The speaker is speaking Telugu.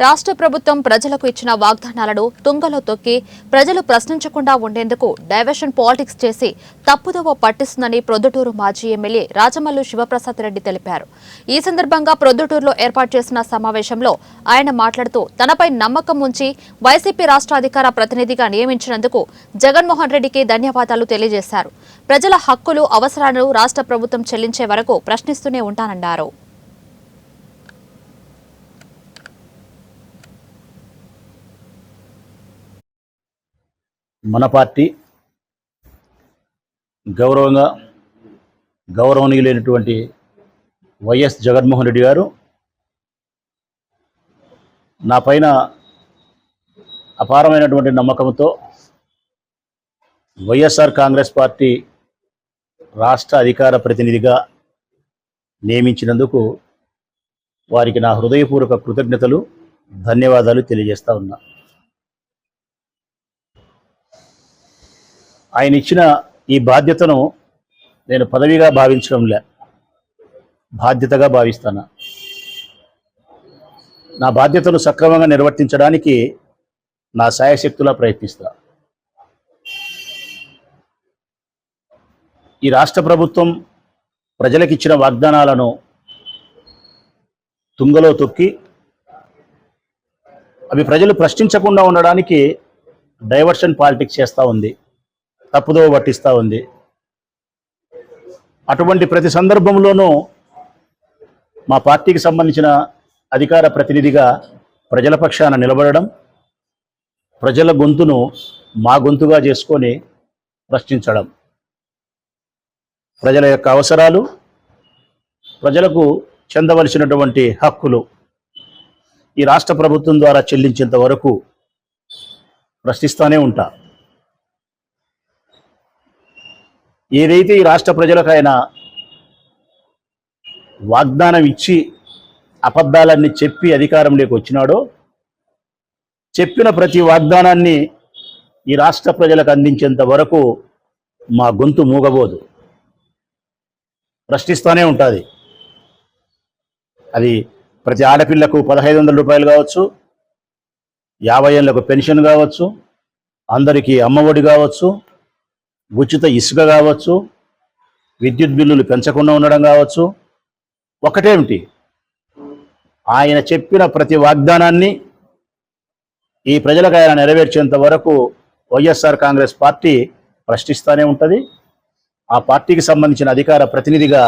రాష్ట్ర ప్రభుత్వం ప్రజలకు ఇచ్చిన వాగ్దానాలను తుంగలో తొక్కి ప్రజలు ప్రశ్నించకుండా ఉండేందుకు డైవర్షన్ పాలిటిక్స్ చేసి తప్పుదోవ పట్టిస్తుందని ప్రొద్దుటూరు మాజీ ఎమ్మెల్యే రాజమల్లు శివప్రసాద్ రెడ్డి తెలిపారు. ఈ సందర్భంగా ప్రొద్దుటూరులో ఏర్పాటు చేసిన సమావేశంలో ఆయన మాట్లాడుతూ తనపై నమ్మకం ఉంచి వైసీపీ రాష్ట్ర అధికార ప్రతినిధిగా నియమించినందుకు జగన్మోహన్ రెడ్డికి ధన్యవాదాలు తెలియజేశారు. ప్రజల హక్కులు అవసరాలను రాష్ట్ర ప్రభుత్వం చెల్లించే వరకు ప్రశ్నిస్తూనే ఉంటానన్నారు. మన పార్టీ గౌరవనీయులైనటువంటి వైఎస్ జగన్మోహన్ రెడ్డి గారు నా పైన అపారమైనటువంటి నమ్మకంతో వైఎస్ఆర్ కాంగ్రెస్ పార్టీ రాష్ట్ర అధికార ప్రతినిధిగా నియమించినందుకు వారికి నా హృదయపూర్వక కృతజ్ఞతలు, ధన్యవాదాలు తెలియజేస్తా ఉన్నా. ఆయన ఇచ్చిన ఈ బాధ్యతను నేను పదవిగా భావించడంలే, బాధ్యతగా భావిస్తాను. నా బాధ్యతను సక్రమంగా నిర్వర్తించడానికి నా శాయశక్తులా ప్రయత్నిస్తా. ఈ రాష్ట్ర ప్రభుత్వం ప్రజలకిచ్చిన వాగ్దానాలను తుంగలో తొక్కి అవి ప్రజలు ప్రశ్నించకుండా ఉండడానికి డైవర్షన్ పాలిటిక్స్ చేస్తూ ఉంది, తప్పుదోవ పట్టిస్తూ ఉంది. అటువంటి ప్రతి సందర్భంలోనూ మా పార్టీకి సంబంధించిన అధికార ప్రతినిధిగా ప్రజల పక్షాన నిలబడడం, ప్రజల గొంతును మా గొంతుగా చేసుకొని ప్రశ్నించడం, ప్రజల యొక్క అవసరాలు, ప్రజలకు చెందవలసినటువంటి హక్కులు ఈ రాష్ట్ర ప్రభుత్వం ద్వారా చెల్లించేంత వరకు ప్రశ్నిస్తూనే ఉంటా. ఏదైతే ఈ రాష్ట్ర ప్రజలకు ఆయన వాగ్దానం ఇచ్చి అబద్ధాలన్నీ చెప్పి అధికారంలోకి వచ్చినాడో, చెప్పిన ప్రతి వాగ్దానాన్ని ఈ రాష్ట్ర ప్రజలకు అందించేంత వరకు మా గొంతు మూగబోదు, ప్రశ్నిస్తూనే ఉంటుంది. అది ప్రతి ఆడపిల్లకు 1500 రూపాయలు కావచ్చు, 50 ఏళ్లకు పెన్షన్ కావచ్చు, అందరికీ అమ్మఒడి కావచ్చు, ఉచిత ఇసుక కావచ్చు, విద్యుత్ బిల్లులు పెంచకుండా ఉండడం కావచ్చు. ఒకటేమిటి, ఆయన చెప్పిన ప్రతి వాగ్దానాన్ని ఈ ప్రజలకు ఆయన నెరవేర్చేంత వరకు వైఎస్ఆర్ కాంగ్రెస్ పార్టీ ప్రశ్నిస్తూనే ఉంటుంది. ఆ పార్టీకి సంబంధించిన అధికార ప్రతినిధిగా